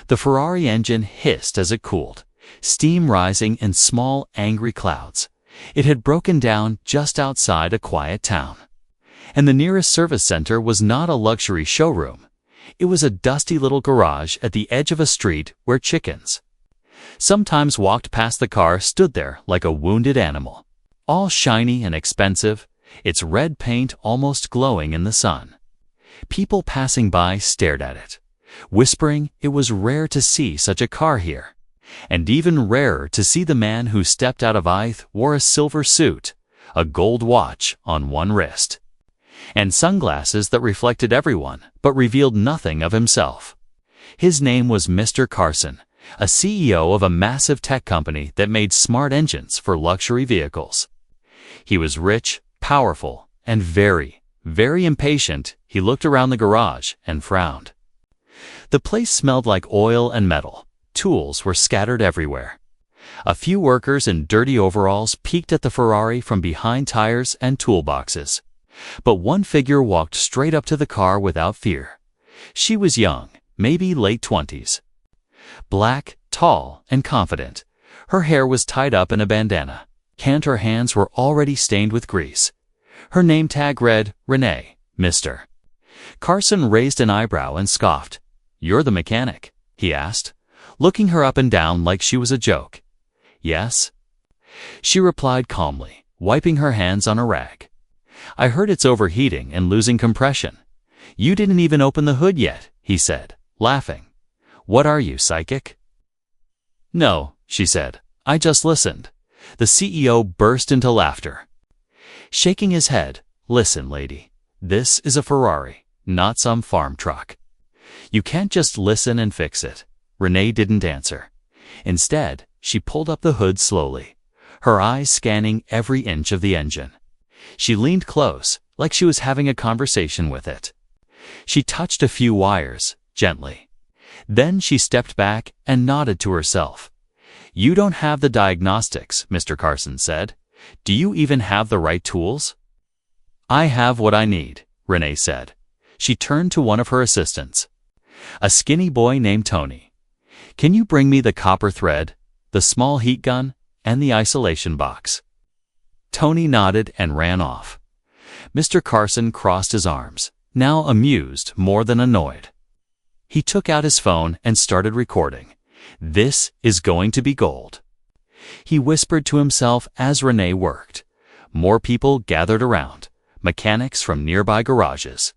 The Ferrari engine hissed as it cooled, steam rising in small, angry clouds. It had broken down just outside a quiet town. And the nearest service center was not a luxury showroom. It was a dusty little garage at the edge of a street where chickens sometimes walked past. The car stood there like a wounded animal, all shiny and expensive, its red paint almost glowing in the sun. People passing by stared at it, whispering it was rare to see such a car here, and even rarer to see the man who stepped out of it wore a silver suit, a gold watch on one wrist, and sunglasses that reflected everyone but revealed nothing of himself. His name was Mr. Carson, a CEO of a massive tech company that made smart engines for luxury vehicles. He was rich, powerful, and very, very impatient. He looked around the garage and frowned. The place smelled like oil and metal. Tools were scattered everywhere. A few workers in dirty overalls peeked at the Ferrari from behind tires and toolboxes. But one figure walked straight up to the car without fear. She was young, maybe late 20s. Black, tall, and confident. Her hair was tied up in a bandana, and her hands were already stained with grease. Her name tag read, Renee, Mr. Carson raised an eyebrow and scoffed. "You're the mechanic?" he asked, looking her up and down like she was a joke. "Yes," she replied calmly, wiping her hands on a rag. "I heard it's overheating and losing compression." "You didn't even open the hood yet," he said, laughing. "What are you, psychic?" "No," she said, "I just listened." The CEO burst into laughter, shaking his head. "Listen, lady, this is a Ferrari, not some farm truck. You can't just listen and fix it." Renee didn't answer. Instead, she pulled up the hood slowly, her eyes scanning every inch of the engine. She leaned close, like she was having a conversation with it. She touched a few wires, gently. Then she stepped back and nodded to herself. "You don't have the diagnostics," Mr. Carson said. "Do you even have the right tools?" "I have what I need," Renee said. She turned to one of her assistants, a skinny boy named Tony. "Can you bring me the copper thread, the small heat gun, and the isolation box?" Tony nodded and ran off. Mr. Carson crossed his arms, now amused more than annoyed. He took out his phone and started recording. "This is going to be gold," he whispered to himself as Renee worked. More people gathered around, mechanics from nearby garages,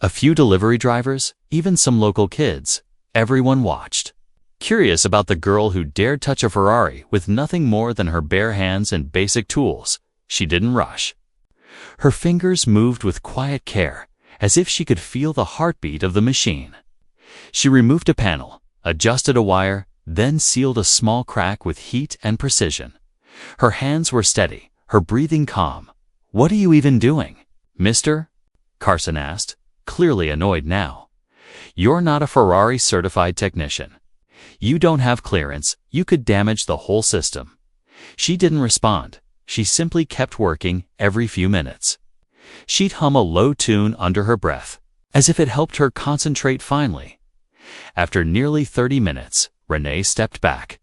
a few delivery drivers, even some local kids. Everyone watched, curious about the girl who dared touch a Ferrari with nothing more than her bare hands and basic tools. She didn't rush. Her fingers moved with quiet care, as if she could feel the heartbeat of the machine. She removed a panel, adjusted a wire, then sealed a small crack with heat and precision. Her hands were steady, her breathing calm. "What are you even doing, mister?" Carson asked, clearly annoyed now. "You're not a Ferrari certified technician. You don't have clearance. You could damage the whole system." She didn't respond. She simply kept working every few minutes. She'd hum a low tune under her breath, as if it helped her concentrate finally. After nearly 30 minutes, Renee stepped back.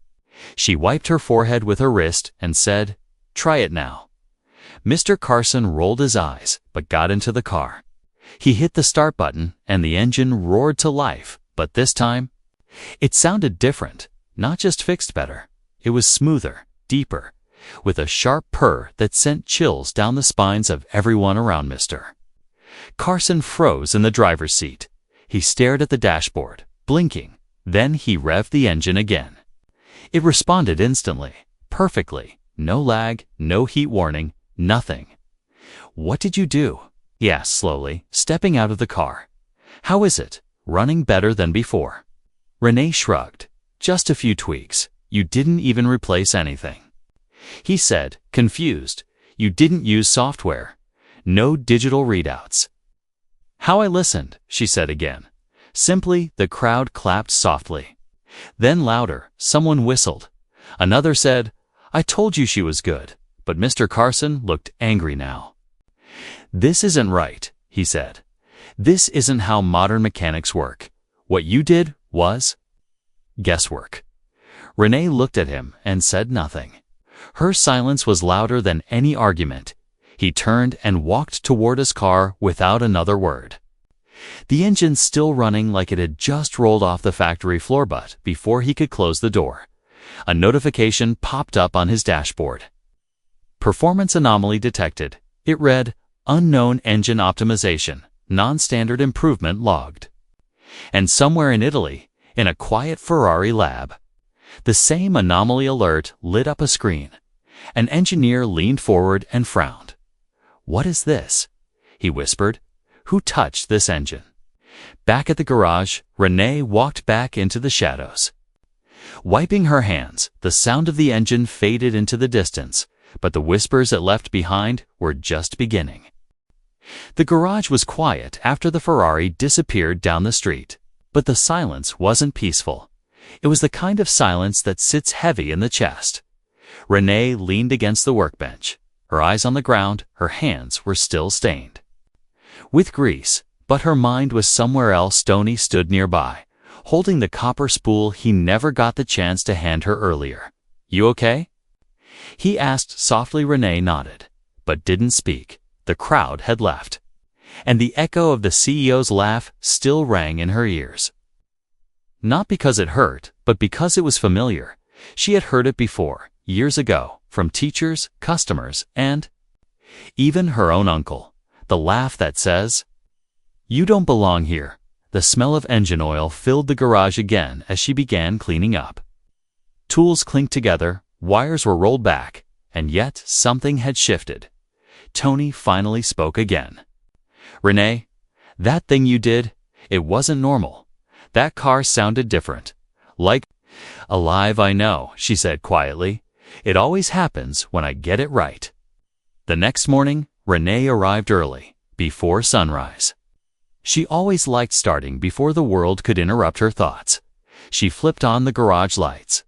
She wiped her forehead with her wrist and said, "Try it now." Mr. Carson rolled his eyes, but got into the car. He hit the start button, and the engine roared to life, but this time, it sounded different, not just fixed better. It was smoother, deeper, with a sharp purr that sent chills down the spines of everyone around Mr. Carson froze in the driver's seat. He stared at the dashboard, blinking. Then he revved the engine again. It responded instantly, perfectly. No lag, no heat warning, nothing. "What did you do?" he asked slowly, stepping out of the car. "How is it? Running better than before?" Renee shrugged. "Just a few tweaks. You didn't even replace anything." He said, confused. "You didn't use software. No digital readouts." "How I listened," she said again. Simply, the crowd clapped softly. Then louder, someone whistled. Another said, "I told you she was good." But Mr. Carson looked angry now. "This isn't right," he said. "This isn't how modern mechanics work. What you did was..." Guesswork. Renee looked at him and said nothing. Her silence was louder than any argument. He turned and walked toward his car without another word. The engine still running like it had just rolled off the factory floor, but before he could close the door, a notification popped up on his dashboard. Performance anomaly detected. It read, "Unknown engine optimization, non-standard improvement logged." And somewhere in Italy, in a quiet Ferrari lab, the same anomaly alert lit up a screen. An engineer leaned forward and frowned. "What is this?" he whispered. "Who touched this engine?" Back at the garage, Renee walked back into the shadows. Wiping her hands, the sound of the engine faded into the distance, but the whispers it left behind were just beginning. The garage was quiet after the Ferrari disappeared down the street, but the silence wasn't peaceful. It was the kind of silence that sits heavy in the chest. Renee leaned against the workbench, her eyes on the ground, her hands were still stained with grease, but her mind was somewhere else. Tony stood nearby, holding the copper spool he never got the chance to hand her earlier. "You okay?" he asked softly. Renee nodded, but didn't speak. The crowd had left, and the echo of the CEO's laugh still rang in her ears. Not because it hurt, but because it was familiar. She had heard it before, years ago, from teachers, customers, and even her own uncle. The laugh that says, "You don't belong here." The smell of engine oil filled the garage again as she began cleaning up. Tools clinked together, wires were rolled back, and yet something had shifted. Tony finally spoke again. "Renee, that thing you did, it wasn't normal. That car sounded different. Like alive." "I know," she said quietly. "It always happens when I get it right." The next morning, Renee arrived early, before sunrise. She always liked starting before the world could interrupt her thoughts. She flipped on the garage lights,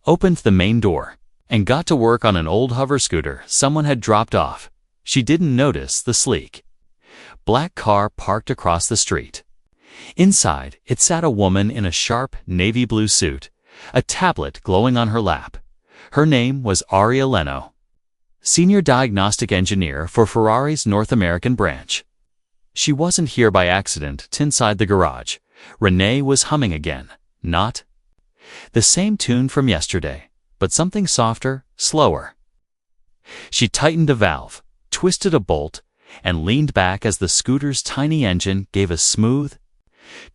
opened the main door, and got to work on an old hover scooter someone had dropped off. She didn't notice the sleek black car parked across the street. Inside, it sat a woman in a sharp navy blue suit, a tablet glowing on her lap. Her name was Aria Leno, senior diagnostic engineer for Ferrari's North American branch. She wasn't here by accident. Inside the garage, Renee was humming again. Not the same tune from yesterday, but something softer, slower. She tightened a valve, twisted a bolt, and leaned back as the scooter's tiny engine gave a smooth,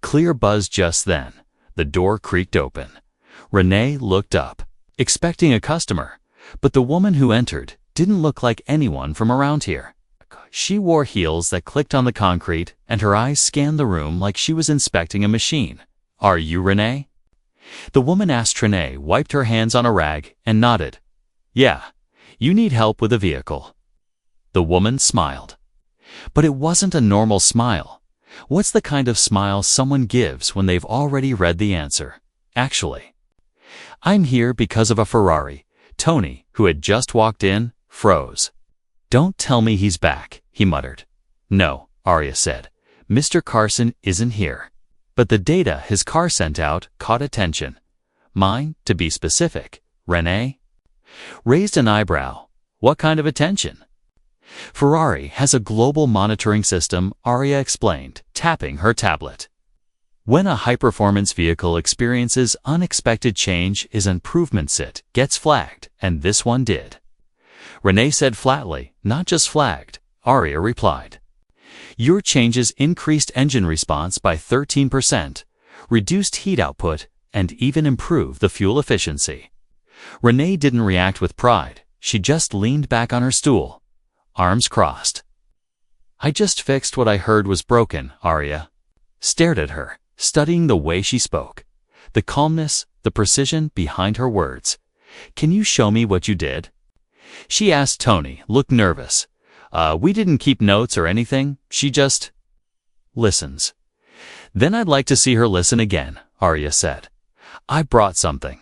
clear buzz. Just then, the door creaked open. Renee looked up, expecting a customer, but the woman who entered didn't look like anyone from around here. She wore heels that clicked on the concrete, and her eyes scanned the room like she was inspecting a machine. "Are you Renee?" the woman asked. Renee wiped her hands on a rag and nodded. "Yeah, you need help with a vehicle." The woman smiled. But it wasn't a normal smile. What's the kind of smile someone gives when they've already read the answer? "Actually, I'm here because of a Ferrari." Tony, who had just walked in, froze. "Don't tell me he's back," he muttered. "No," Aria said. "Mr. Carson isn't here. But the data his car sent out caught attention. Mine, to be specific." Renee raised an eyebrow. "What kind of attention?" "Ferrari has a global monitoring system," Aria explained, tapping her tablet. "When a high-performance vehicle experiences unexpected change, is improvements, it gets flagged, and this one did." Renee said flatly. "Not just flagged," Aria replied. "Your changes increased engine response by 13%, reduced heat output, and even improved the fuel efficiency." Renee didn't react with pride. She just leaned back on her stool, arms crossed. "I just fixed what I heard was broken." Aria stared at her, studying the way she spoke, the calmness, the precision behind her words. "Can you show me what you did?" she asked. Tony looked nervous. We didn't keep notes or anything. She just listens." "Then I'd like to see her listen again," Aria said. "I brought something."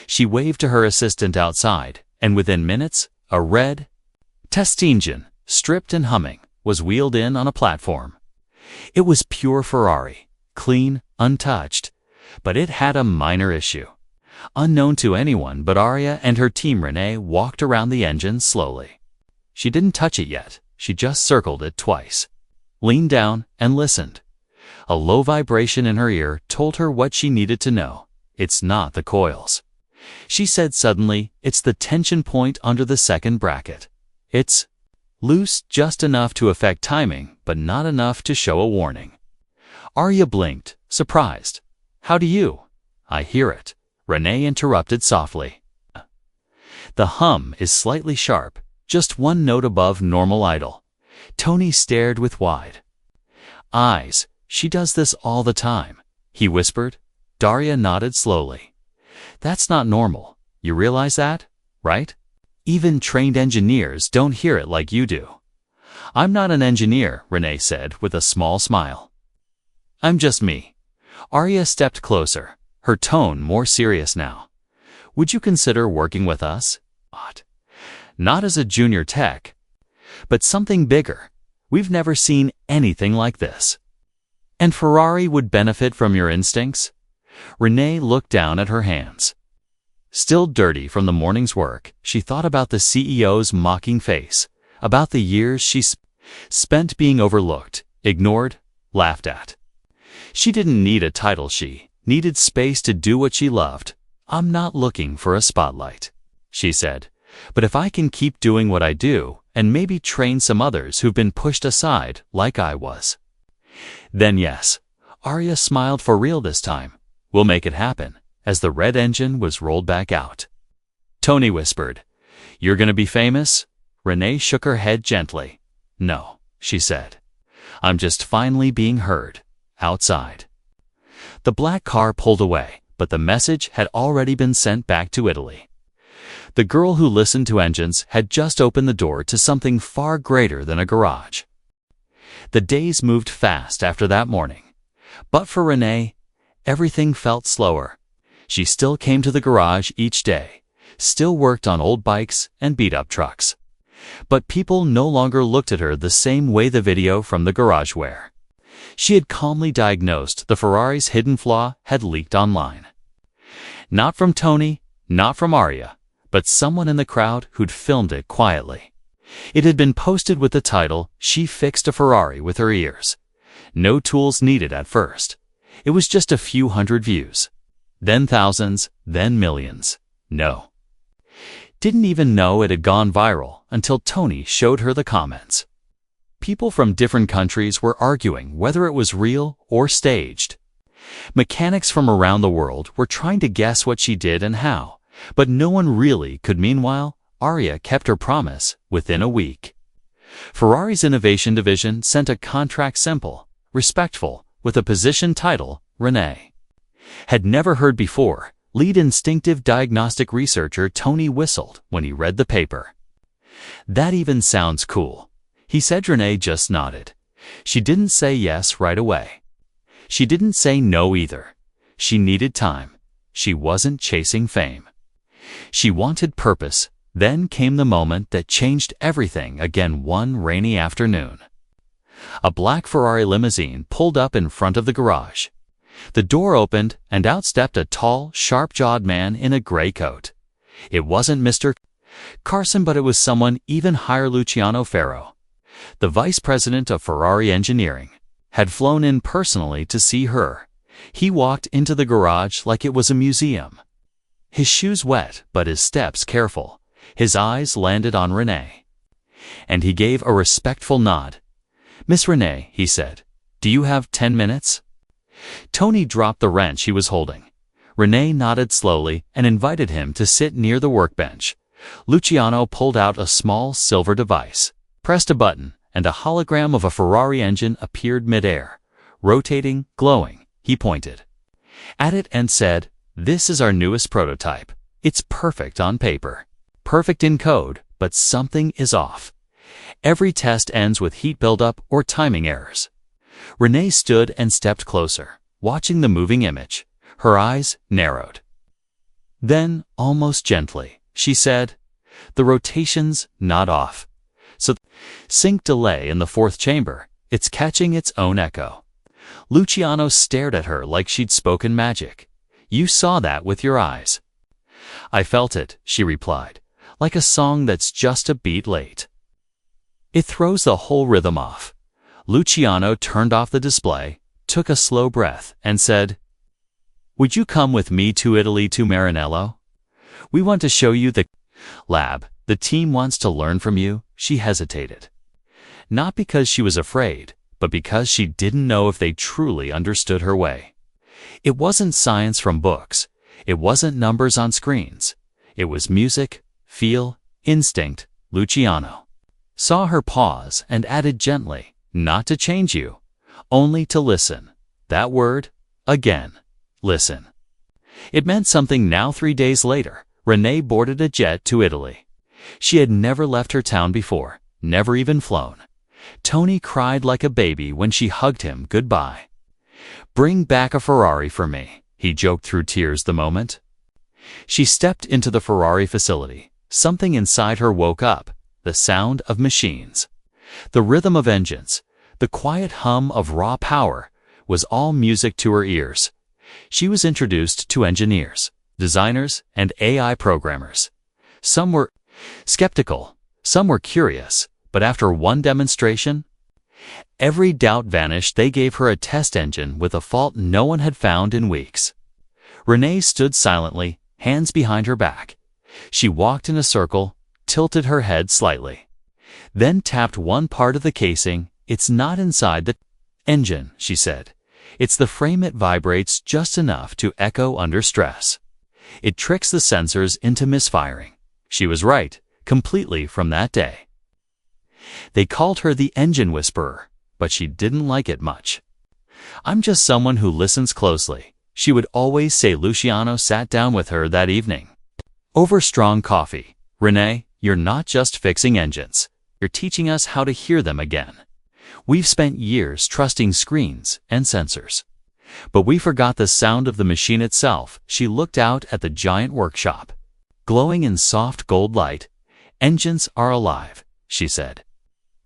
She waved to her assistant outside, and within minutes, a red test engine, stripped and humming, was wheeled in on a platform. It was pure Ferrari, clean, untouched. but it had a minor issue. Unknown to anyone but Arya and her team, Renee walked around the engine slowly. She didn't touch it yet, she just circled it twice. Leaned down and listened. A low vibration in her ear told her what she needed to know. It's not the coils. She said suddenly, it's the tension point under the second bracket. It's loose just enough to affect timing, but not enough to show a warning. Arya blinked, surprised. How do you? I hear it. Renee interrupted softly. The hum is slightly sharp, just one note above normal idle. Tony stared with wide eyes. She does this all the time, he whispered. Daria nodded slowly. That's not normal. You realize that, right? Even trained engineers don't hear it like you do. I'm not an engineer, Renee said with a small smile. I'm just me. Arya stepped closer, her tone more serious now. Would you consider working with us? Not as a junior tech, but something bigger. We've never seen anything like this. And Ferrari would benefit from your instincts? Renee looked down at her hands. Still dirty from the morning's work, she thought about the CEO's mocking face, about the years she spent being overlooked, ignored, laughed at. She didn't need a title, she needed space to do what she loved. I'm not looking for a spotlight, she said, but if I can keep doing what I do, and maybe train some others who've been pushed aside like I was, then yes. Arya smiled for real this time. We'll make it happen, as the red engine was rolled back out. Tony whispered, You're gonna be famous? Renee shook her head gently. No, she said. I'm just finally being heard. Outside. The black car pulled away, but the message had already been sent back to Italy. The girl who listened to engines had just opened the door to something far greater than a garage. The days moved fast after that morning. But for Renee, everything felt slower. She still came to the garage each day, still worked on old bikes and beat-up trucks. But people no longer looked at her the same way the video from the garage where she had calmly diagnosed the Ferrari's hidden flaw had leaked online. Not from Tony, not from Arya, but someone in the crowd who'd filmed it quietly. It had been posted with the title, She Fixed a Ferrari with Her Ears. No tools needed at first. It was just a few hundred views. Then thousands, then millions. No. Didn't even know it had gone viral until Tony showed her the comments. People from different countries were arguing whether it was real or staged. Mechanics from around the world were trying to guess what she did and how, but no one really could. Meanwhile, Arya kept her promise within a week. Ferrari's innovation division sent a contract simple, respectful, with a position title, Renee. Had never heard before, lead instinctive diagnostic researcher. Tony whistled when he read the paper. That even sounds cool, he said. Renee just nodded. She didn't say yes right away. She didn't say no either. She needed time. She wasn't chasing fame. She wanted purpose. Then came the moment that changed everything again. One rainy afternoon, a black Ferrari limousine pulled up in front of the garage. The door opened, and out stepped a tall, sharp-jawed man in a gray coat. It wasn't Mr. Carson, but it was someone even higher. Luciano Ferro, the vice president of Ferrari engineering, had flown in personally to see her. He walked into the garage like it was a museum. His shoes wet, but his steps careful. His eyes landed on Renee, and he gave a respectful nod. Miss Renee, he said, do you have 10 minutes? Tony dropped the wrench he was holding. Renee nodded slowly and invited him to sit near the workbench. Luciano pulled out a small silver device, pressed a button, and a hologram of a Ferrari engine appeared midair. Rotating, glowing, he pointed at it and said, This is our newest prototype. It's perfect on paper. Perfect in code, but something is off. Every test ends with heat buildup or timing errors. Renee stood and stepped closer, watching the moving image. Her eyes narrowed. Then, almost gently, she said, The rotation's not off. So, sync delay in the fourth chamber. It's catching its own echo. Luciano stared at her like she'd spoken magic. "You saw that with your eyes." "I felt it," she replied, "like a song that's just a beat late. It throws the whole rhythm off." Luciano turned off the display, took a slow breath, and said, "Would you come with me to Italy, to Maranello? We want to show you the lab. The team wants to learn from you." She hesitated. Not because she was afraid, but because she didn't know if they truly understood her way. It wasn't science from books. It wasn't numbers on screens. It was music, feel, instinct. Luciano saw her pause and added gently, "Not to change you, only to listen." That word, again, listen. It meant something now. 3 days later, Renee boarded a jet to Italy. She had never left her town before, never even flown. Tony cried like a baby when she hugged him goodbye. "Bring back a Ferrari for me," he joked through tears the moment. She stepped into the Ferrari facility. Something inside her woke up, the sound of machines. The rhythm of engines, the quiet hum of raw power, was all music to her ears. She was introduced to engineers, designers, and AI programmers. Some were skeptical, some were curious, but after one demonstration, every doubt vanished. They gave her a test engine with a fault no one had found in weeks. Renee stood silently, hands behind her back. She walked in a circle, tilted her head slightly, then tapped one part of the casing. "It's not inside the engine," she said. "It's the frame. It vibrates just enough to echo under stress. It tricks the sensors into misfiring." She was right, completely. From that day, they called her the engine whisperer, but she didn't like it much. "I'm just someone who listens closely," she would always say. Luciano sat down with her that evening over strong coffee. "Renee, you're not just fixing engines. You're teaching us how to hear them again. We've spent years trusting screens and sensors, but we forgot the sound of the machine itself." She looked out at the giant workshop, glowing in soft gold light. "Engines are alive," she said.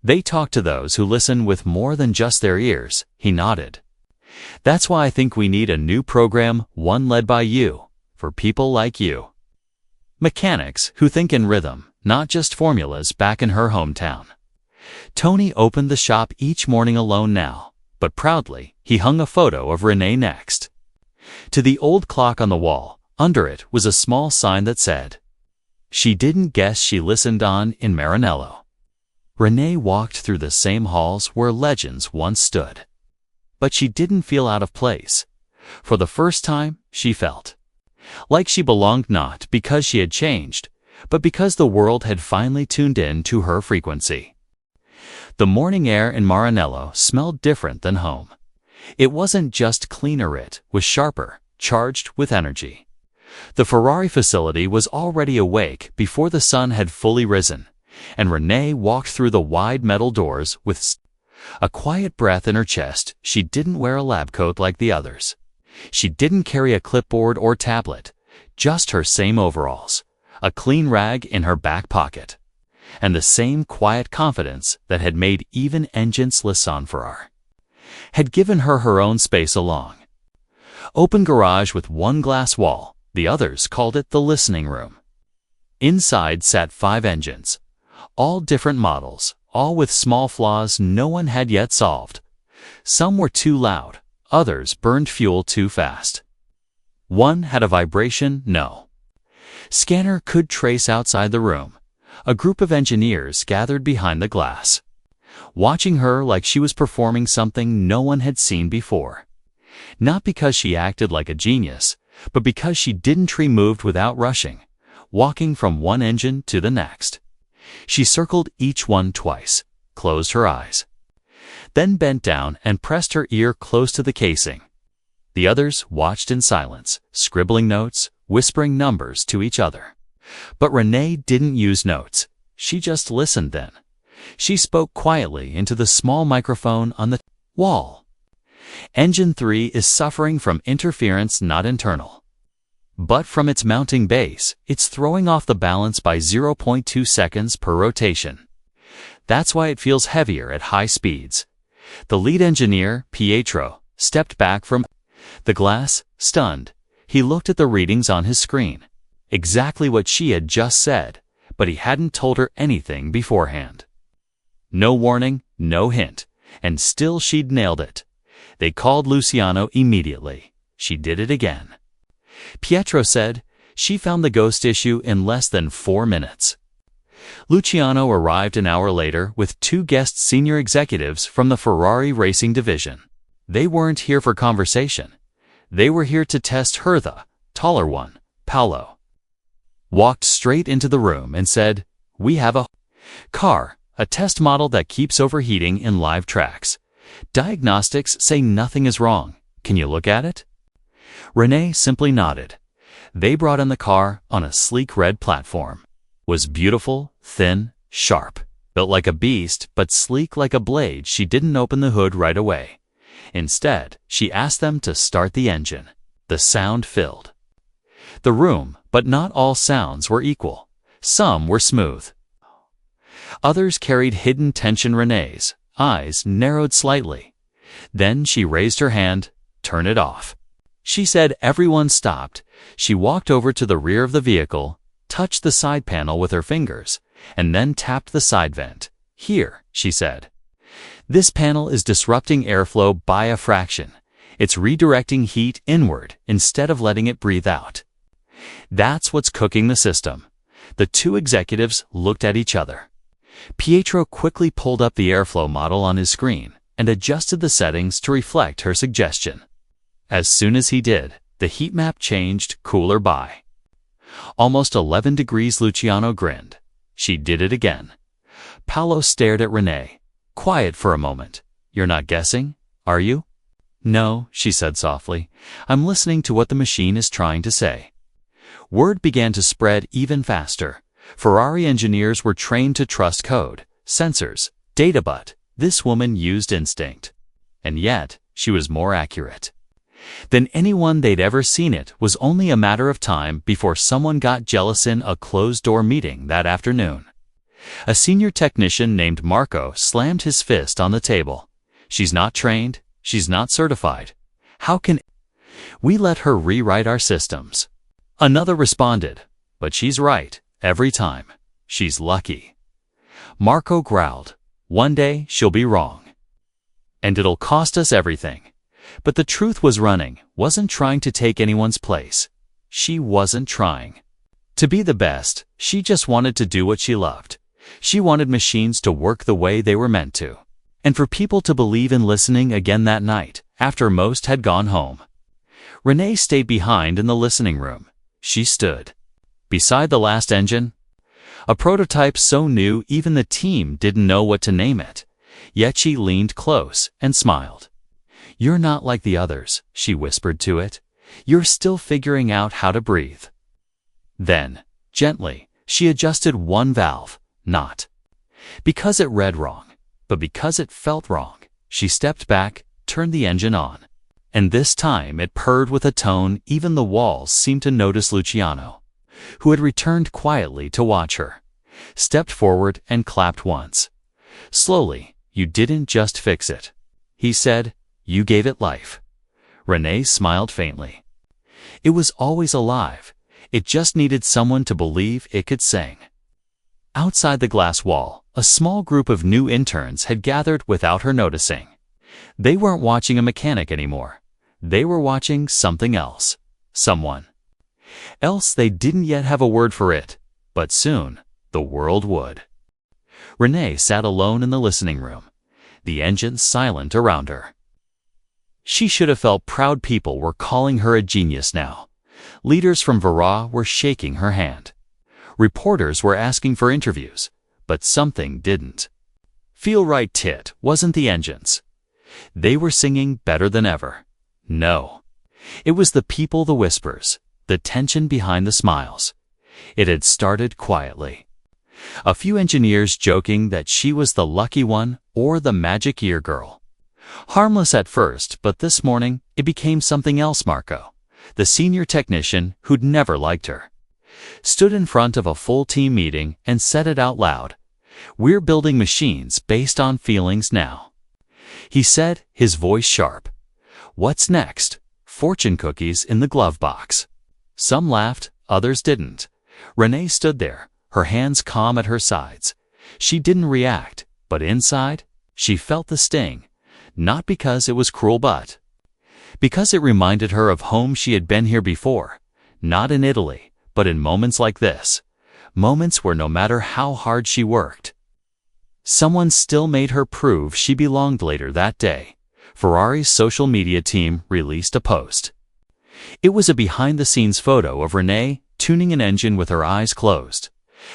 "They talk to those who listen with more than just their ears." He nodded. "That's why I think we need a new program, one led by you, for people like you. Mechanics who think in rhythm, not just formulas." Back in her hometown, Tony opened the shop each morning alone now, but proudly. He hung a photo of Renee next to the old clock on the wall. Under it was a small sign that said, "She didn't guess she listened on in Maranello." Renee walked through the same halls where legends once stood. But she didn't feel out of place. For the first time, she felt like she belonged, not because she had changed, but because the world had finally tuned in to her frequency. The morning air in Maranello smelled different than home. It wasn't just cleaner, it was sharper, charged with energy. The Ferrari facility was already awake before the sun had fully risen, and Renee walked through the wide metal doors with a quiet breath in her chest. She didn't wear a lab coat like the others. She didn't carry a clipboard or tablet, just her same overalls, a clean rag in her back pocket, and the same quiet confidence that had made even engines listen. Ferrari had given her her own space, a long, open garage with one glass wall. The others called it the listening room. Inside sat 5 engines, all different models, all with small flaws no one had yet solved. Some were too loud, others burned fuel too fast. One had a vibration no scanner could trace outside the room. A group of engineers gathered behind the glass, watching her like she was performing something no one had seen before. Not because she acted like a genius, but because she didn't moved without rushing, walking from one engine to the next. She circled each one twice, closed her eyes, then bent down and pressed her ear close to the casing. The others watched in silence, scribbling notes, whispering numbers to each other. But Renee didn't use notes. She just listened then. She spoke quietly into the small microphone on the wall. Engine 3 is suffering from interference, not internal, but from its mounting base. It's throwing off the balance by 0.2 seconds per rotation. That's why it feels heavier at high speeds. The lead engineer, Pietro, stepped back from the glass, stunned. He looked at the readings on his screen. Exactly what she had just said, but he hadn't told her anything beforehand. No warning, no hint, and still she'd nailed it. They called Luciano immediately. She did it again. Pietro said she found the ghost issue in less than 4 minutes. Luciano arrived an hour later with 2 guest senior executives from the Ferrari racing division. They weren't here for conversation. They were here to test her. The taller one, Paolo, walked straight into the room and said, "We have a car, a test model that keeps overheating in live tracks. Diagnostics say nothing is wrong. Can you look at it?" Renee simply nodded. They brought in the car on a sleek red platform. It was beautiful, thin, sharp, built like a beast, but sleek like a blade. She didn't open the hood right away. Instead, she asked them to start the engine. The sound filled the room, but not all sounds were equal. Some were smooth. Others carried hidden tension. Renee's eyes narrowed slightly. Then she raised her hand. "Turn it off." She said. Everyone stopped. She walked over to the rear of the vehicle, touched the side panel with her fingers, and then tapped the side vent. "Here," she said. "This panel is disrupting airflow by a fraction. It's redirecting heat inward instead of letting it breathe out. That's what's cooking the system." The 2 executives looked at each other. Pietro quickly pulled up the airflow model on his screen and adjusted the settings to reflect her suggestion. As soon as he did, the heat map changed, cooler by almost 11 degrees. Luciano grinned. She did it again. Paolo stared at Renee. "Quiet for a moment. You're not guessing, are you?" "No," she said softly. "I'm listening to what the machine is trying to say." Word began to spread even faster. Ferrari engineers were trained to trust code, sensors, data, but this woman used instinct. And yet, she was more accurate than anyone they'd ever seen. It was only a matter of time before someone got jealous. In a closed-door meeting that afternoon, a senior technician named Marco slammed his fist on the table. "She's not trained. She's not certified. How can we let her rewrite our systems?" Another responded, "But she's right every time. She's lucky." Marco growled, "One day she'll be wrong. And it'll cost us everything." But the truth was running wasn't trying to take anyone's place. She wasn't trying to be the best. She just wanted to do what she loved. She wanted machines to work the way they were meant to, and for people to believe in listening again that night, after most had gone home. Renee stayed behind in the listening room. She stood beside the last engine, a prototype so new even the team didn't know what to name it. Yet she leaned close and smiled. "You're not like the others," she whispered to it. "You're still figuring out how to breathe." Then, gently, she adjusted one valve, not because it read wrong, but because it felt wrong. She stepped back, turned the engine on, and this time it purred with a tone even the walls seemed to notice. Luciano, who had returned quietly to watch her, stepped forward and clapped once. Slowly. "You didn't just fix it," he said. "You gave it life." Renee smiled faintly. It was always alive. It just needed someone to believe it could sing. Outside the glass wall, a small group of new interns had gathered without her noticing. They weren't watching a mechanic anymore. They were watching something else. Someone else. They didn't yet have a word for it, but soon the world would. Renee sat alone in the listening room, the engine silent around her. She should have felt proud. People were calling her a genius now. Leaders from Ferrari were shaking her hand. Reporters were asking for interviews, but something didn't feel right. It wasn't the engines. They were singing better than ever. No. It was the people, the whispers, the tension behind the smiles. It had started quietly. A few engineers joking that she was the lucky one or the magic ear girl. Harmless at first, but this morning it became something else. Marco, the senior technician who'd never liked her, stood in front of a full team meeting and said it out loud. "We're building machines based on feelings now," he said, his voice sharp. What's next? Fortune cookies in the glove box. Some laughed, others didn't. Renee stood there, her hands calm at her sides. She didn't react, but inside, she felt the sting. Not because it was cruel, but because it reminded her of home. She had been here before. Not in Italy, but in moments like this. Moments where no matter how hard she worked, someone still made her prove she belonged. Later that day, Ferrari's social media team released a post. It was a behind-the-scenes photo of Renee tuning an engine with her eyes closed.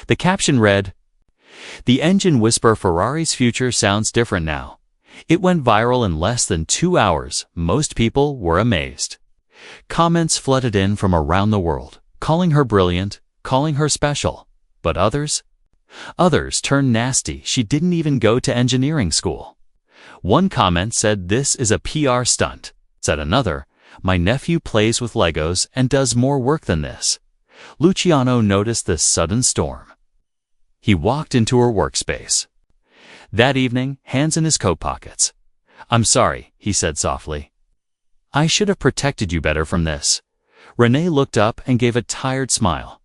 The caption read, "The engine whisper, Ferrari's future sounds different now." It went viral in less than 2 hours. Most people were amazed. Comments flooded in from around the world, calling her brilliant, calling her special. But others turned nasty. She didn't even go to engineering school. One comment said, "This is a PR stunt." Said another, "My nephew plays with Legos and does more work than this." Luciano noticed this sudden storm. He walked into her workspace. That evening, hands in his coat pockets. "I'm sorry," he said softly. "I should have protected you better from this." Renee looked up and gave a tired smile.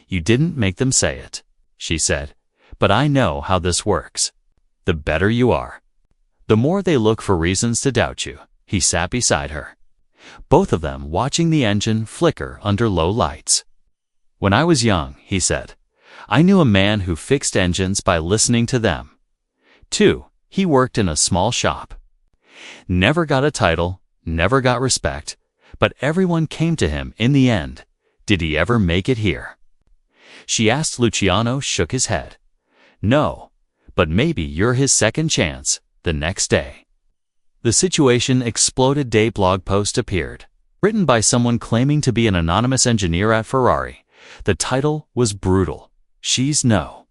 "You didn't make them say it," she said, "but I know how this works. The better you are, the more they look for reasons to doubt you." He sat beside her, both of them watching the engine flicker under low lights. "When I was young," he said, "I knew a man who fixed engines by listening to them. Too, he worked in a small shop. Never got a title, never got respect, but everyone came to him in the end. Did he ever make it here?" She asked. Luciano shook his head. "No, but maybe you're his second chance." The next day, the situation exploded. Day blog post appeared, written by someone claiming to be an anonymous engineer at Ferrari. The title was brutal. "She's no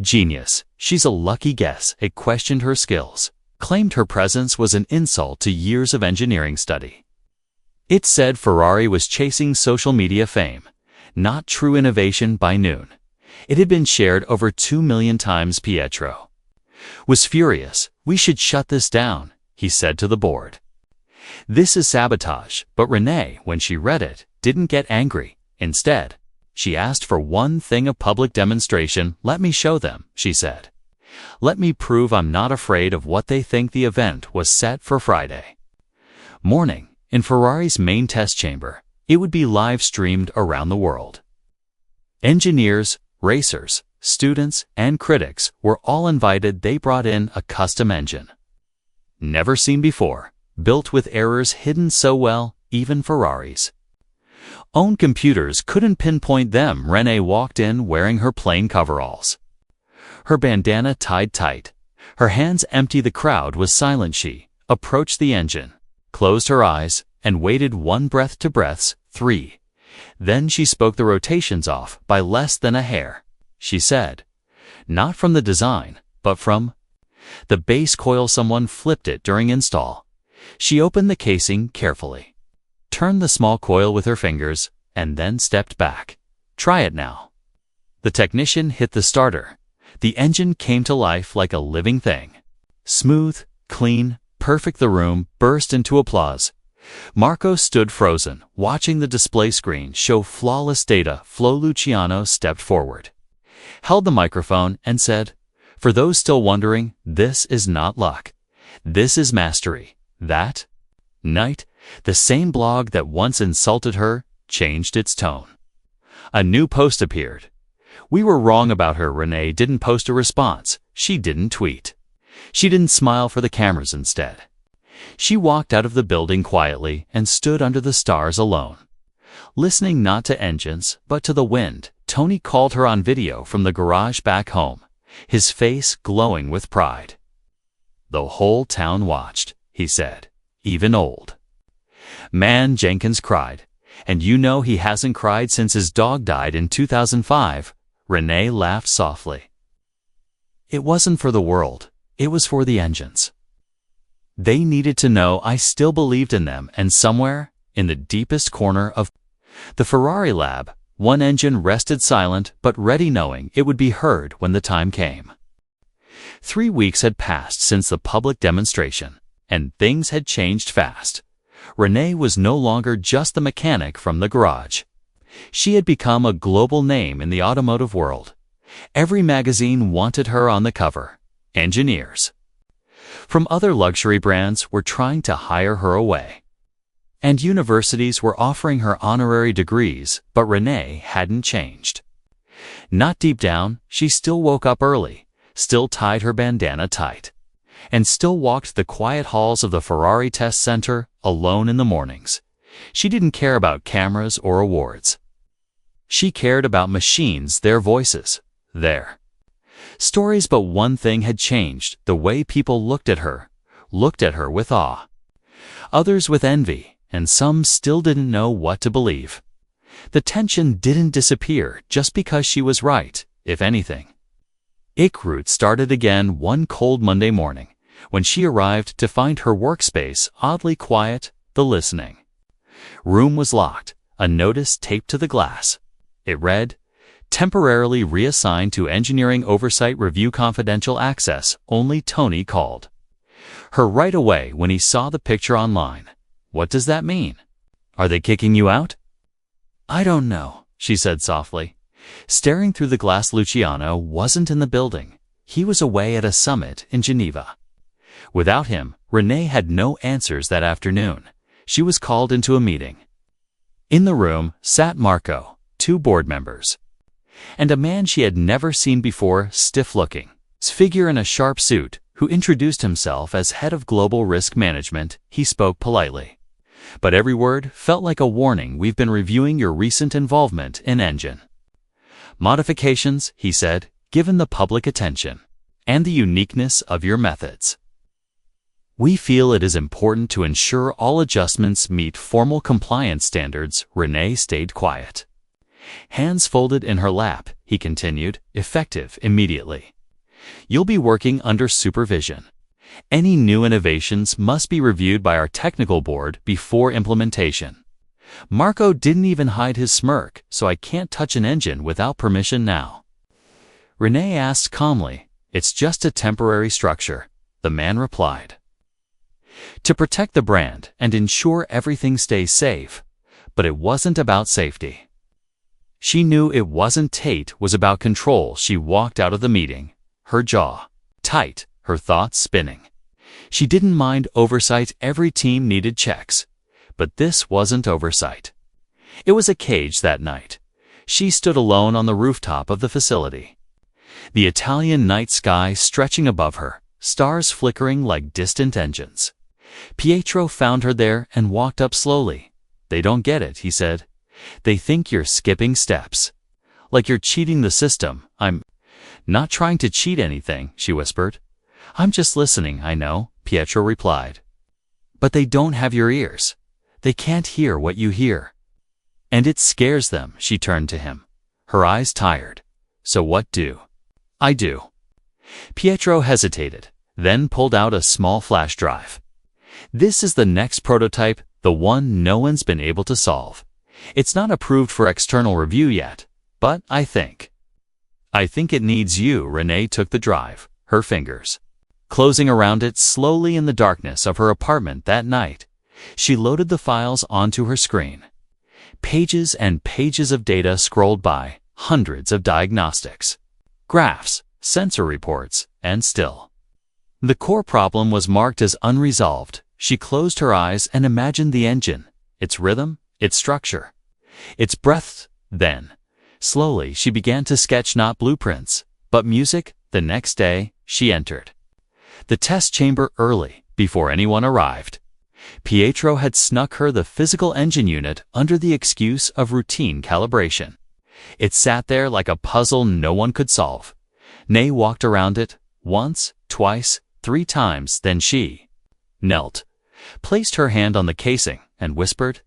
genius. She's a lucky guess." It questioned her skills, claimed her presence was an insult to years of engineering study. It said Ferrari was chasing social media fame, not true innovation. By noon, it had been shared over 2 million times. Pietro was furious. "We should shut this down," he said to the board. "This is sabotage." But Renee, when she read it, didn't get angry. Instead, she asked for one thing: a public demonstration. "Let me show them," she said. "Let me prove I'm not afraid of what they think." The event was set for Friday morning in Ferrari's main test chamber. It would be live-streamed around the world. Engineers, racers, students, and critics were all invited. They brought in a custom engine, never seen before, built with errors hidden so well, even Ferrari's own computers couldn't pinpoint them. Renee walked in wearing her plain coveralls, her bandana tied tight, her hands empty. The crowd was silent. She approached the engine, closed her eyes, and waited. 1 breath, 2 breaths, 3. Then she spoke. The rotations off by less than a hair. She said, "Not from the design, but from the base coil. Someone flipped it during install." She opened the casing carefully, turned the small coil with her fingers, and then stepped back. "Try it now." The technician hit the starter. The engine came to life like a living thing. Smooth, clean, perfect. The room burst into applause. Marco stood frozen, watching the display screen show flawless data flow. Luciano stepped forward, held the microphone, and said, "For those still wondering, this is not luck. This is mastery." That night, the same blog that once insulted her changed its tone. A new post appeared. "We were wrong about her." Renee didn't post a response. She didn't tweet. She didn't smile for the cameras. Instead, she walked out of the building quietly and stood under the stars alone, listening not to engines, but to the wind. Tony called her on video from the garage back home, his face glowing with pride. "The whole town watched," he said. "Even old man Jenkins cried. And you know he hasn't cried since his dog died in 2005. Renee laughed softly. "It wasn't for the world. It was for the engines. They needed to know I still believed in them." And somewhere, in the deepest corner of the Ferrari lab, one engine rested silent but ready, knowing it would be heard when the time came. 3 weeks had passed since the public demonstration, and things had changed fast. Renee was no longer just the mechanic from the garage. She had become a global name in the automotive world. Every magazine wanted her on the cover. Engineers from other luxury brands were trying to hire her away. And universities were offering her honorary degrees, but Renee hadn't changed. Not deep down, she still woke up early, still tied her bandana tight, and still walked the quiet halls of the Ferrari test center alone in the mornings. She didn't care about cameras or awards. She cared about machines, their voices, their stories. But one thing had changed: the way people looked at her with awe. Others with envy, and some still didn't know what to believe. The tension didn't disappear just because she was right, if anything. Ickroot started again one cold Monday morning, when she arrived to find her workspace oddly quiet. The listening room was locked, a notice taped to the glass. It read, "Temporarily reassigned to Engineering Oversight Review, confidential access, only Tony called." Her right away when he saw the picture online. What does that mean? Are they kicking you out? I don't know, she said softly. Staring through the glass, Luciano wasn't in the building. He was away at a summit in Geneva. Without him, Renee had no answers that afternoon. She was called into a meeting. In the room sat Marco, 2 board members, and a man she had never seen before, stiff-looking, his figure in a sharp suit, who introduced himself as head of global risk management. He spoke politely, but every word felt like a warning. We've been reviewing your recent involvement in engine modifications, he said, given the public attention and the uniqueness of your methods. We feel it is important to ensure all adjustments meet formal compliance standards. Renee stayed quiet. Hands folded in her lap, he continued, effective immediately. You'll be working under supervision. Any new innovations must be reviewed by our technical board before implementation. Marco didn't even hide his smirk, so I can't touch an engine without permission now. Renee asked calmly. It's just a temporary structure, the man replied, to protect the brand and ensure everything stays safe. But it wasn't about safety. She knew it wasn't. Tate was about control. She walked out of the meeting, her jaw tight, her thoughts spinning. She didn't mind oversight. Every team needed checks. But this wasn't oversight. It was a cage that night. She stood alone on the rooftop of the facility. The Italian night sky stretching above her, stars flickering like distant engines. Pietro found her there and walked up slowly. They don't get it, he said. They think you're skipping steps. Like you're cheating the system. I'm not trying to cheat anything, she whispered. I'm just listening, I know, Pietro replied. But they don't have your ears. They can't hear what you hear. And it scares them. She turned to him, her eyes tired. So what do I do? Pietro hesitated, then pulled out a small flash drive. This is the next prototype, the one no one's been able to solve. It's not approved for external review yet, but I think it needs you. Renee took the drive, her fingers closing around it slowly in the darkness of her apartment that night. She loaded the files onto her screen. Pages and pages of data scrolled by, hundreds of diagnostics, graphs, sensor reports, and still the core problem was marked as unresolved. She closed her eyes and imagined the engine, its rhythm, its structure, its breath. Then, slowly, she began to sketch not blueprints, but music. The next day, she entered the test chamber early, before anyone arrived. Pietro had snuck her the physical engine unit under the excuse of routine calibration. It sat there like a puzzle no one could solve. Nay walked around it, once, twice, 3 times, then she knelt, placed her hand on the casing, and whispered,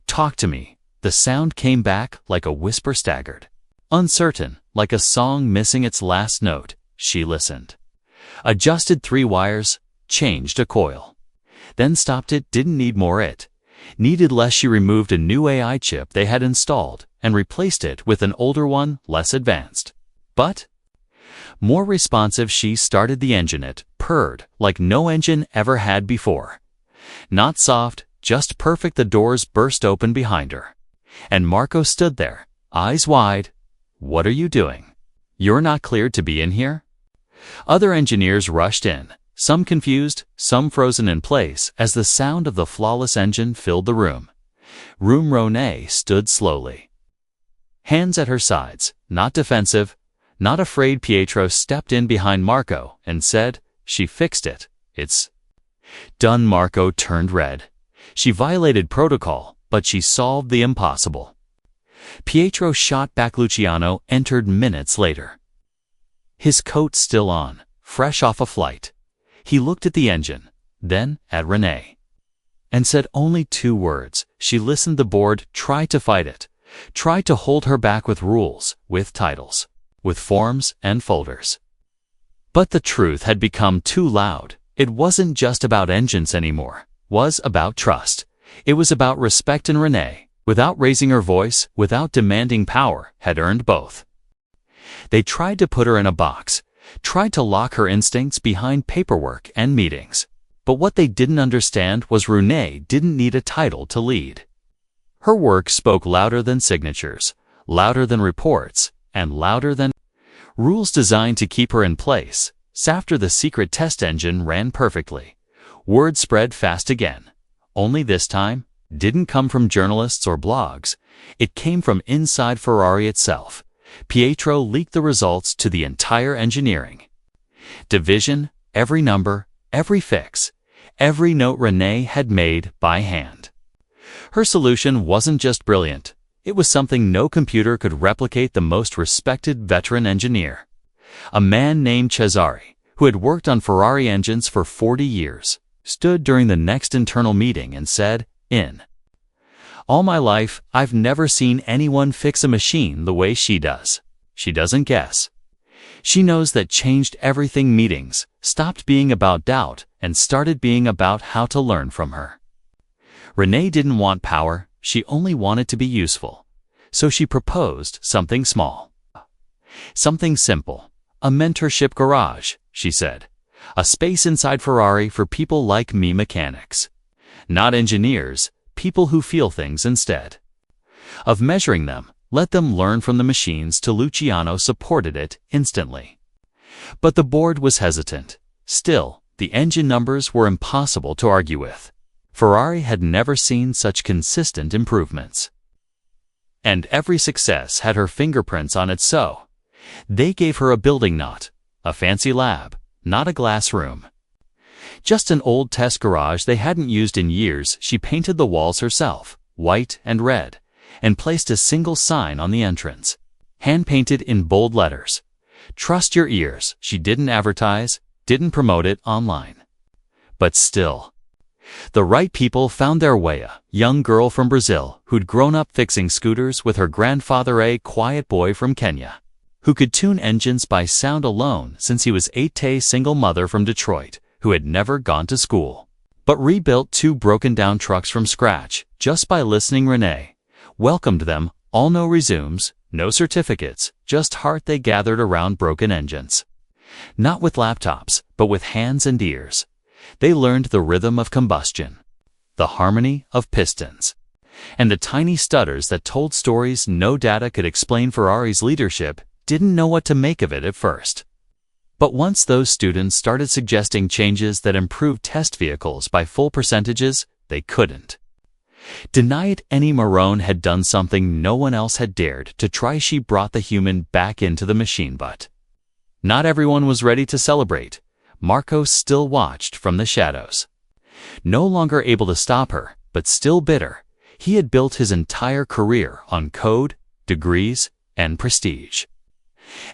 "Talk to me." The sound came back like a whisper, staggered, uncertain, like a song missing its last note. She listened, adjusted 3 wires, changed a coil, then stopped. It didn't need more, it needed less. She removed a new AI chip they had installed and replaced it with an older one, less advanced, but more responsive. She started the engine. It purred like no engine ever had before. Not soft, Just perfect, the doors burst open behind her. And Marco stood there, eyes wide. "What are you doing? You're not cleared to be in here?" Other engineers rushed in, some confused, some frozen in place as the sound of the flawless engine filled the room. Renee stood slowly, hands at her sides, not defensive, not afraid. Pietro stepped in behind Marco and said, "She fixed it. It's done." Marco turned red. She violated protocol, but she solved the impossible. Pietro shot back. Luciano entered minutes later, his coat still on, fresh off a flight. He looked at the engine, then at Renee, and said only 2 words. She listened. The board tried to fight it, tried to hold her back with rules, with titles, with forms and folders. But the truth had become too loud. It wasn't just about engines anymore. It was about trust. It was about respect, and Renee, without raising her voice, without demanding power, had earned both. They tried to put her in a box, tried to lock her instincts behind paperwork and meetings. But what they didn't understand was Renee didn't need a title to lead. Her work spoke louder than signatures, louder than reports, and louder than rules designed to keep her in place. After the secret test engine ran perfectly, word spread fast again. Only this time, didn't come from journalists or blogs. It came from inside Ferrari itself. Pietro leaked the results to the entire engineering division, every number, every fix, every note Renee had made by hand. Her solution wasn't just brilliant. It was something no computer could replicate. The most respected veteran engineer, a man named Cesare, who had worked on Ferrari engines for 40 years, stood during the next internal meeting and said, "In all my life, I've never seen anyone fix a machine the way she does. She doesn't guess. She knows." That changed everything. Meetings stopped being about doubt and started being about how to learn from her. Renee didn't want power, she only wanted to be useful. So she proposed something small, something simple. "A mentorship garage," she said. "A space inside Ferrari for people like me, mechanics. Not engineers, people who feel things instead of measuring them. Let them learn from the machines." Luciano supported it instantly. But the board was hesitant. Still, the engine numbers were impossible to argue with. Ferrari had never seen such consistent improvements. And every success had her fingerprints on it, so they gave her a building, not a fancy lab, not a glass room. Just an old test garage they hadn't used in years. She painted the walls herself, white and red, and placed a single sign on the entrance, hand-painted in bold letters. "Trust your ears." She didn't advertise, didn't promote it online. But still, the right people found their way. A young girl from Brazil who'd grown up fixing scooters with her grandfather, a quiet boy from Kenya who could tune engines by sound alone since he was 8. A single mother from Detroit who had never gone to school, but rebuilt 2 broken-down trucks from scratch just by listening. Renee welcomed them all. No resumes, no certificates, just heart. They gathered around broken engines, not with laptops, but with hands and ears. They learned the rhythm of combustion, the harmony of pistons, and the tiny stutters that told stories no data could explain. Ferrari's leadership didn't know what to make of it at first. But once those students started suggesting changes that improved test vehicles by full percentages, they couldn't deny it. Annie Marone had done something no one else had dared to try. She brought the human back into the machine, but not everyone was ready to celebrate. Marco still watched from the shadows, no longer able to stop her, but still bitter. He had built his entire career on code, degrees, and prestige.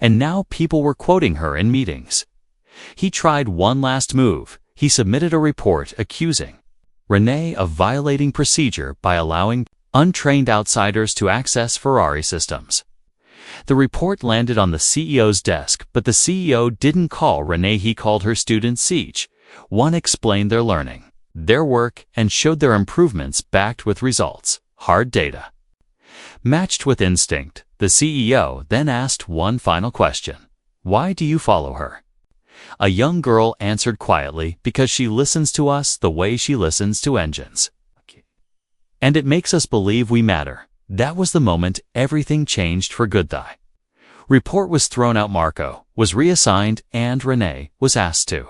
And now people were quoting her in meetings. He tried one last move. He submitted a report accusing Renee of violating procedure by allowing untrained outsiders to access Ferrari systems. The report landed on the CEO's desk, but the CEO didn't call Renee. He called her students each. One explained their learning, their work, and showed their improvements backed with results, hard data, matched with instinct. The CEO then asked one final question. "Why do you follow her?" A young girl answered quietly, "Because she listens to us the way she listens to engines." And it makes us believe we matter. That was the moment everything changed for good. The report was thrown out. Marco was reassigned and Renee was asked to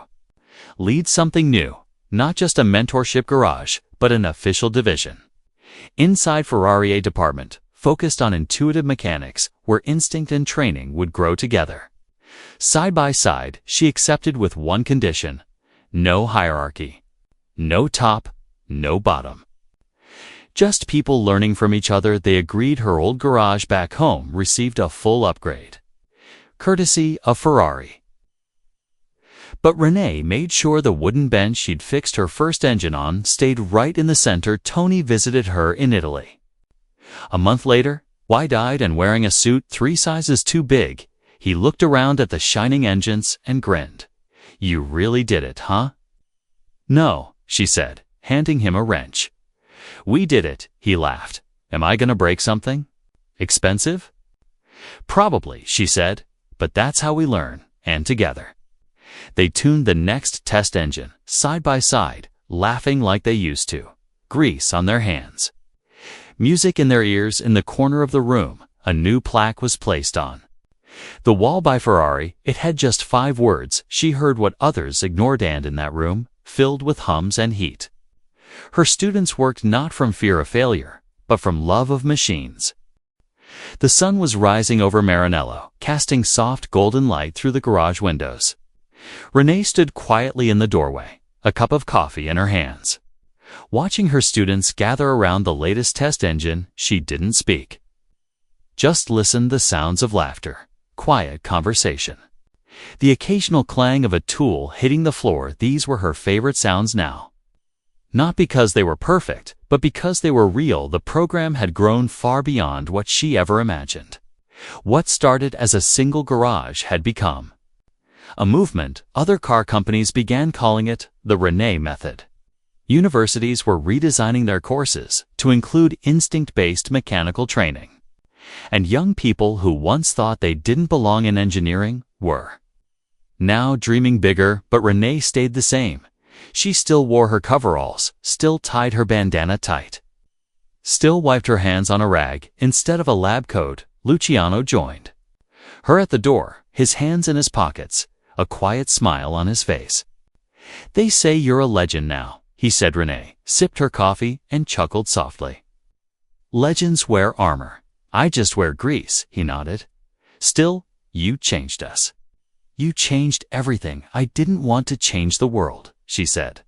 lead something new, not just a mentorship garage, but an official division. Inside Ferrari, a department focused on intuitive mechanics where instinct and training would grow together. Side by side, she accepted with one condition: no hierarchy. No top, no bottom. Just people learning from each other. They agreed her old garage back home received a full upgrade, courtesy of Ferrari. But Renee made sure the wooden bench she'd fixed her first engine on stayed right in the center. Tony visited her in Italy. A month later, wide-eyed and wearing a suit 3 sizes too big, he looked around at the shining engines and grinned. "You really did it, huh?" "No," she said, handing him a wrench. "We did it," he laughed. "Am I gonna break something? Expensive?" "Probably," she said, "but that's how we learn, and together." They tuned the next test engine, side by side, laughing like they used to, grease on their hands. Music in their ears. In the corner of the room, a new plaque was placed on the wall by Ferrari. It had just 5 words. She heard what others ignored, and in that room, filled with hums and heat, her students worked not from fear of failure, but from love of machines. The sun was rising over Maranello, casting soft golden light through the garage windows. Renee stood quietly in the doorway, a cup of coffee in her hands. Watching her students gather around the latest test engine, she didn't speak. Just listened. The sounds of laughter, quiet conversation, the occasional clang of a tool hitting the floor. These were her favorite sounds now. Not because they were perfect, but because they were real. The program had grown far beyond what she ever imagined. What started as a single garage had become a movement. Other car companies began calling it the Renee method. Universities were redesigning their courses to include instinct-based mechanical training. And young people who once thought they didn't belong in engineering were now dreaming bigger. But Renee stayed the same. She still wore her coveralls, still tied her bandana tight, still wiped her hands on a rag instead of a lab coat. Luciano joined her at the door, his hands in his pockets, a quiet smile on his face. "They say you're a legend now," he said. Renee sipped her coffee and chuckled softly. "Legends wear armor. I just wear grease," he nodded. "Still, you changed us. You changed everything." "I didn't want to change the world," she said.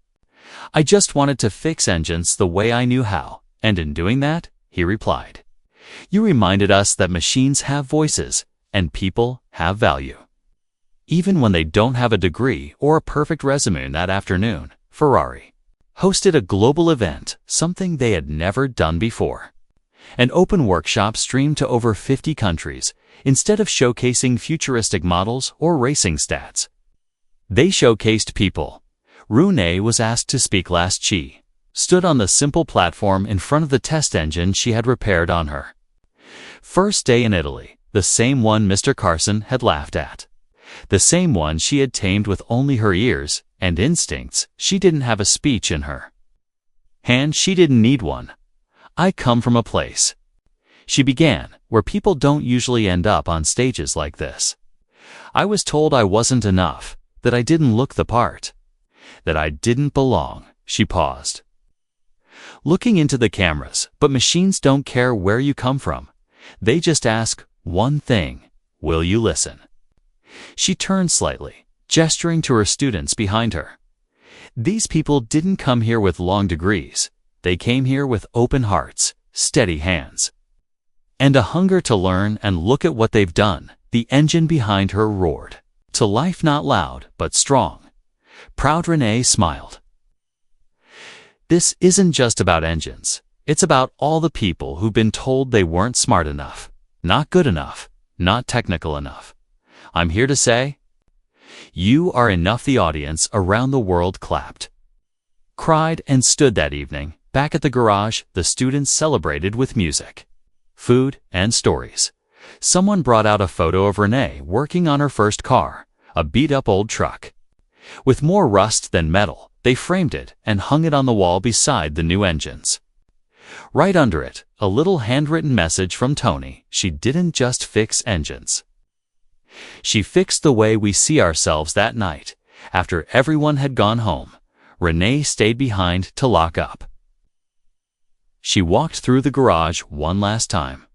"I just wanted to fix engines the way I knew how, and in doing that," he replied, "you reminded us that machines have voices, and people have value, even when they don't have a degree or a perfect resume." That afternoon, Ferrari hosted a global event, something they had never done before. An open workshop streamed to over 50 countries. Instead of showcasing futuristic models or racing stats, they showcased people. Renee was asked to speak last. She stood on the simple platform in front of the test engine she had repaired on her first day in Italy, the same one Mr. Carson had laughed at, the same one she had tamed with only her ears and instincts. She didn't have a speech in her hand. She didn't need one. "I come from a place," she began, "where people don't usually end up on stages like this. I was told I wasn't enough, that I didn't look the part, that I didn't belong." She paused, looking into the cameras. "But machines don't care where you come from. They just ask one thing: will you listen?" She turned slightly, gesturing to her students behind her. These people didn't come here with long degrees. They came here with open hearts, steady hands, and a hunger to learn. And look at what they've done. The engine behind her roared to life, not loud, but strong. Proud Renee smiled. "This isn't just about engines. It's about all the people who've been told they weren't smart enough, not good enough, not technical enough. I'm here to say, you are enough." The audience around the world clapped, cried, and stood. That evening, back at the garage, the students celebrated with music, food, and stories. Someone brought out a photo of Renee working on her first car, a beat-up old truck with more rust than metal. They framed it and hung it on the wall beside the new engines. Right under it, a little handwritten message from Tony. She didn't just fix engines. She fixed the way we see ourselves that night. After everyone had gone home, Renee stayed behind to lock up. She walked through the garage one last time,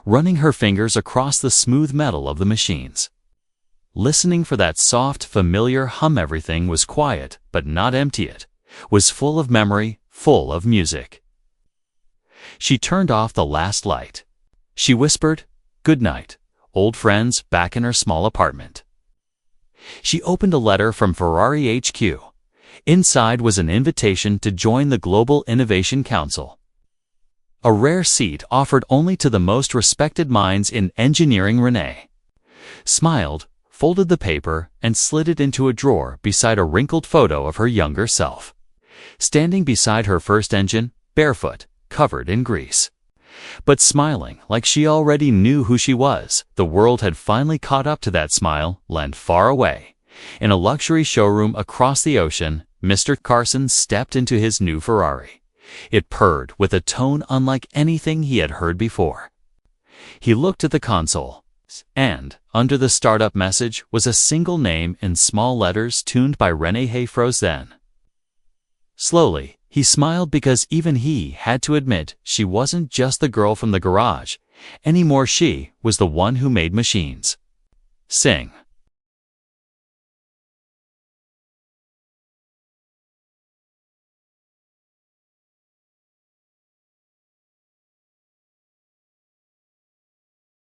running her fingers across the smooth metal of the machines, listening for that soft, familiar hum. Everything was quiet, but not empty. It was full of memory, full of music. She turned off the last light. She whispered, "Good night, old friends," back in her small apartment. She opened a letter from Ferrari HQ. Inside was an invitation to join the Global Innovation Council, a rare seat offered only to the most respected minds in engineering. Renee smiled, folded the paper, and slid it into a drawer beside a wrinkled photo of her younger self, standing beside her first engine, barefoot, covered in grease, but smiling like she already knew who she was. The world had finally caught up to that smile, lent far away. In a luxury showroom across the ocean, Mr. Carson stepped into his new Ferrari. It purred with a tone unlike anything he had heard before. He looked at the console, and under the startup message was a single name in small letters tuned by Renee Hayfrozen. Slowly, he smiled because even he had to admit she wasn't just the girl from the garage anymore. She was the one who made machines sing.